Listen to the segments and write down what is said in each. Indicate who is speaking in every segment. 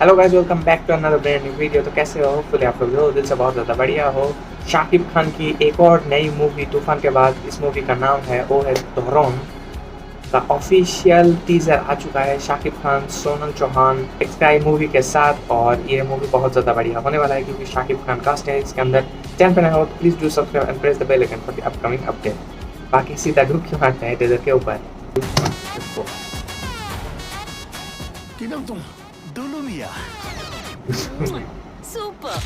Speaker 1: Hello guys, welcome back to another brand new video. तो कैसे हो? होपफुली आप लोग दिल से बहुत ज़्यादा बढ़िया हो। शाकिब खान की एक और नई मूवी तूफान के बाद इस मूवी का नाम है वो है डोरोन। का ऑफिशियल टीजर आ चुका है शाकिब खान, सोनल चौहान स्काई मूवी के साथ, और ये मूवी बहुत ज़्यादा बढ़िया होने वाला है क्योंकि शाकिब खान कास्ट है इसके अंदर। चैनल पे नए हो तो please do subscribe and press the bell icon for the upcoming update. बाकी सीधा ग्रुप क्यों आते हैं टीजर के ऊपर।
Speaker 2: Kinang Dulumiya.
Speaker 3: Super!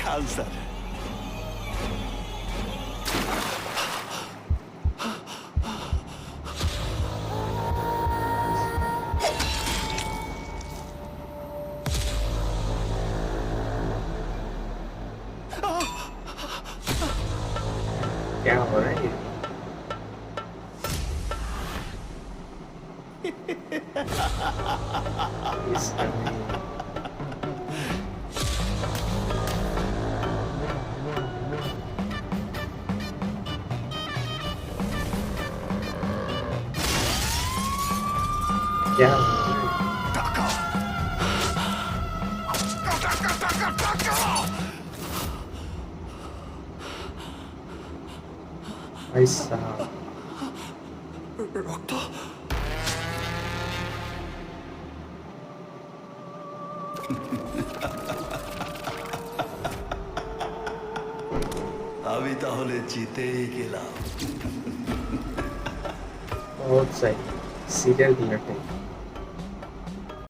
Speaker 2: Cancer.
Speaker 1: क्या हो रहा है ये? इसका नहीं। क्या हो रहा है?
Speaker 2: Taka. Taka.
Speaker 1: भाई साहब,
Speaker 2: Rokto. আমি তাহলে জিতেই গেলাম।
Speaker 1: बहुत सही। Serial killer type.